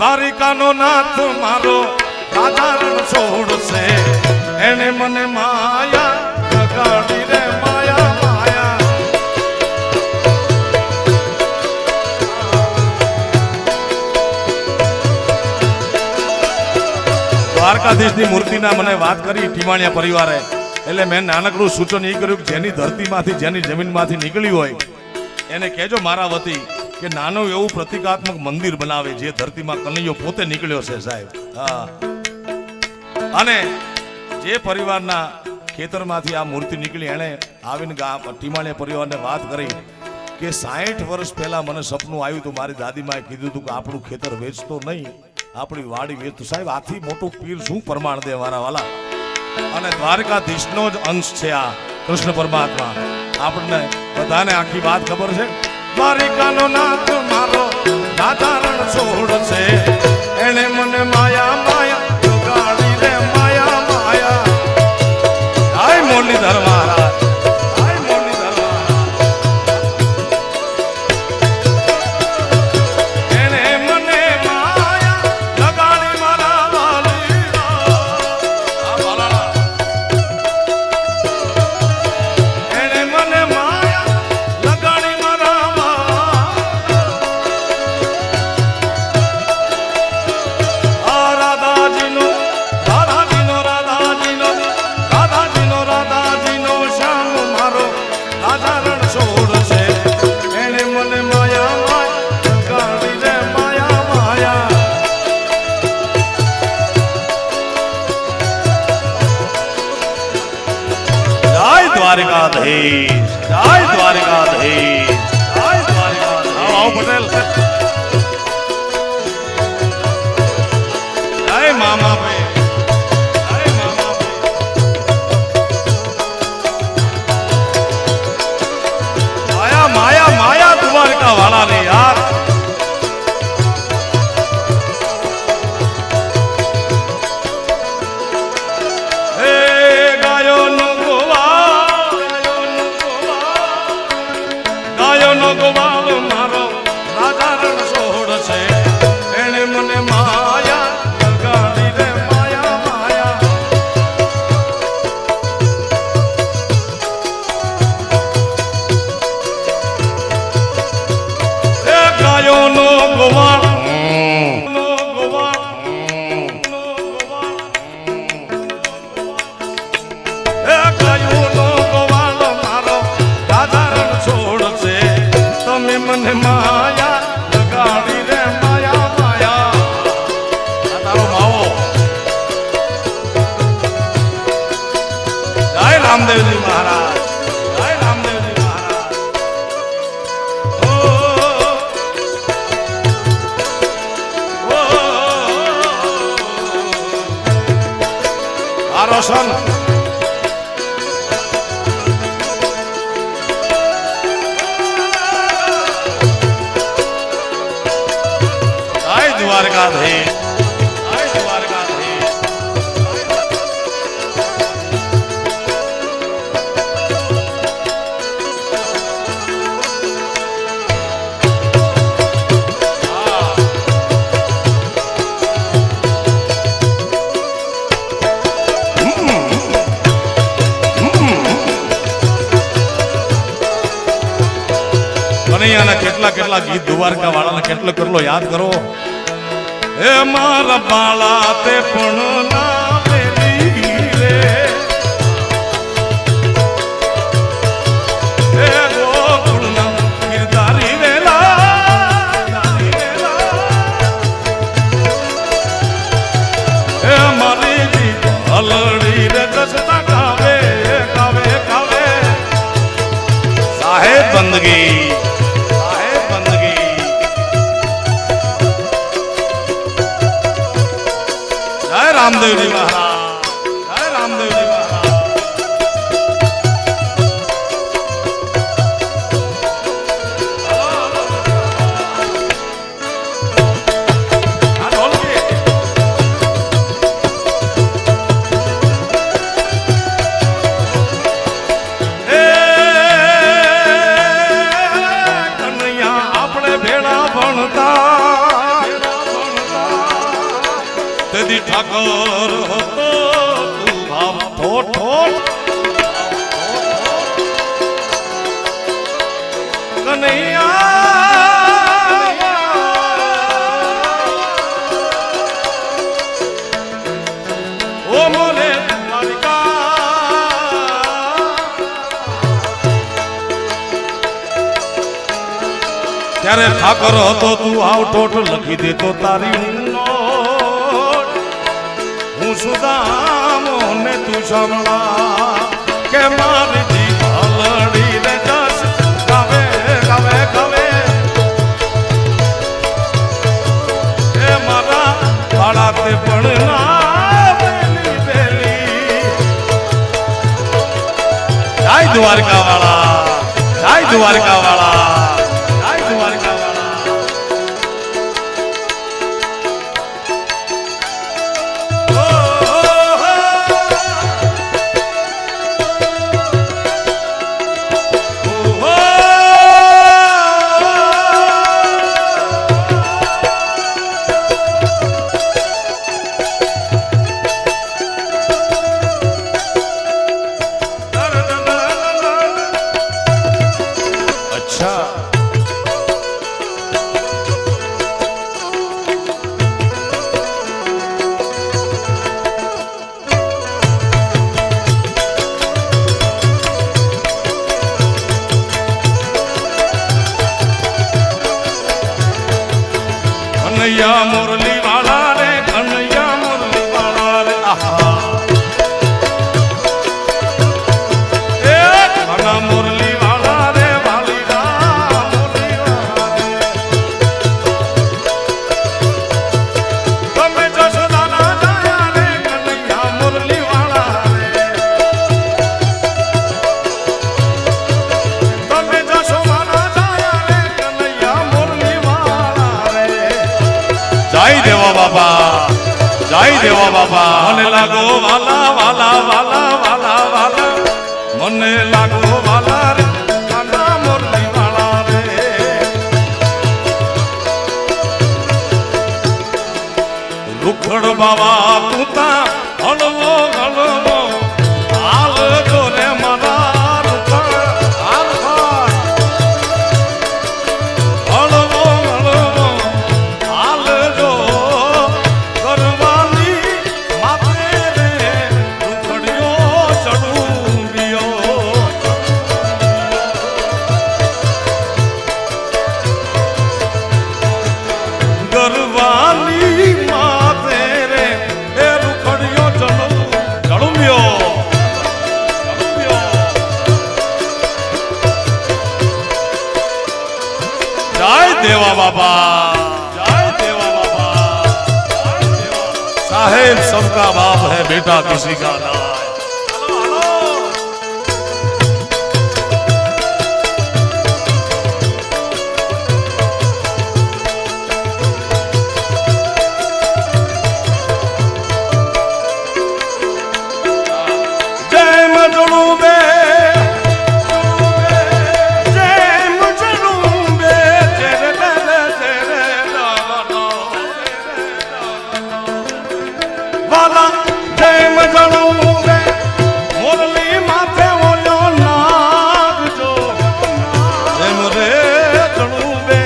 દ્વારિકાનો નાથ મારો રાધારણ છોડશે એને મને માયા લગાડી રે માયા માયા દ્વારકાધીશની મૂર્તિના મને વાત કરી ટીમાણિયા પરિવારે એટલે મેં નાનકડું સૂચન એ કર્યું કે જેની ધરતીમાંથી જેની જમીનમાંથી નીકળી હોય એને કહેજો મારા વતી કે નાનું એવું પ્રતિકાત્મક મંદિર બનાવે જે ધરતીમાં કનૈયો પોતે નીકળ્યો છે સાહેબ. હા, અને જે પરિવારના ખેતરમાંથી આ મૂર્તિ નીકળી એણે આવીને ટીમાણિયા પરિવારને વાત કરી કે 60 વર્ષ પહેલા મને સપનું આવ્યું હતું, મારી દાદીમાએ કીધું હતું કે આપણું ખેતર વેચતો નહીં, આપણી વાડી વેચતું. સાહેબ આથી મોટું પીર શું પ્રમાણ દે મારા વાલા. અને દ્વારકાધીશનો જ અંશ છે આ કૃષ્ણ પરમાત્મા. આપણને બધાને આખી વાત ખબર છે. દ્વારિકાનો નાથ મારો રાધારણ છોડશે એને મને માયા માયા લગાડી રે માયા માયા. હાય મુરલીધર મહારાજ, હાય મુરલીધર મહારાજ. એને મને માયા લગાડી મારા વાલી આ બાલાલા. એને મને માયા લગાડી મારા રાધાજીનો શ્યામ મારો રાધારણ છોડશે એને મને માયા માયા લગાડી રે માયા માયા. જય દ્વારકાધીશ, જય દ્વારકાધીશ, જય દ્વારકાધીશ. આવો પટેલ. જય મામા ભાઈ, જય મામા ભાઈ. માયા માયા દ્વારકા વાળા ને યાર. હે ગાયો નો ગોવાળ મારો રાધારણ છોડશે એને મને માયા લગાડી રે માયા માયા. હે ગાયો નો ગોવાળ મને માયા લગાડી રે માયા માયા. આ તારો માવો. જય રામદેવજી મહારાજ, જય રામદેવજી મહારાજ. આ રોશન દ્વારકાધીશ, જય દ્વારકાધીશ. કનૈયાના કેટલા કેટલા ગીત દ્વારકા વાળાના કેટલો યાદ કરો. હે મારા બાળા તે પણ ના મેલી રે, હે ગોકુળના ગિરધારી વેલા, હે મારી જી હલડી રે દસતા કાવે કાવે કાવે. સાહેબ બંદગી, સાહેબ બંદગી. જય રામદેવજી મહારાજ, જય રામદેવજી મહારાજ. કનૈયા આપણે ભેળા ભણતા દી ઠાકોર હતો તું ભાવ ઠોઠ ઠોઠ કનૈયા ઓ મોરે ત્યારે ઠાકર હતો તું આવ ઠોઠ લખી દેતો તારી હું સુદામો ને તું સાંભળા કે મારી જીભલડી રે જસ ગાવે ગાવે ગાવે એ મારા બાળા તે પણ ના બેલી બેલી જય દ્વારકા વાળા જય દ્વારકા વાળા કનૈયા મુરલી વાળા રે કનૈયા મુરલી વાળા રે આહા એ કના મુરલી વાળા રે વાલીડા મુરલી વાળા રે તમે જસોદાના જાયા રે કનૈયા મુરલી વાળા રે તમે જસોદાના જાયા રે કનૈયા મુરલી વાળા રે જય દેવા બાબા જય દેવા બાબા મને લાગો વાલા વાલા વાલા વાલા વાલા મને લાગો વાલા રે કાના મુરલી વાળા રે લુખડ બાવા તું તા હળવો હળવો હાલ જો રે મારા લુખડ હાલ હળવો હળવો હાલ જો કરવાની માથે રે લુખડ્યો ચડુંબિયો ગરવાની માથે રે એ લુખડ્યો ચડુંબિયો જય દેવા બાબા જય દેવા બાबा साहेब सबका बाप है बेटा किसी का ना है जय मजलूबे जय मजलूबे तेरे तेरे तेरे वाला जय मजलूबे मुरली माथे ओलो नाग जो जय मुरे जलूबे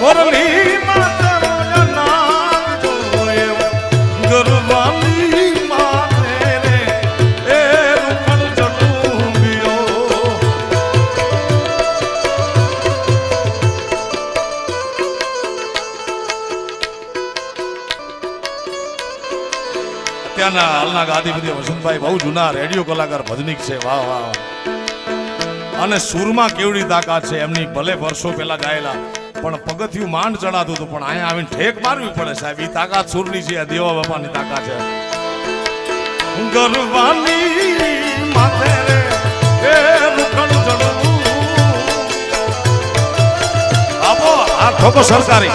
मुरली माथे ओलो नाग जो गरवाली माथे रे ए रुखड़ चडूंबियो અત્યારના હાલના ગાદીપતિ વસંતભાઈ બહુ જૂના રેડિયો કલાકાર ભજનીક છે વાહ વાહ અને સુરમાં કેવડી તાકાત છે એમની ભલે વર્ષો પહેલા ગાયેલા પણ પગથિયું માંડ ચડાતું હતું પણ અહીંયા આવીને ઠેક મારવી પડે સાહેબ ઈ તાકાત સુરની છે આ દેવા બાપાની તાકાત છે ગરવાની માથે રે એ લુખડ ચડવું આપો આ ઠોકો સરકારી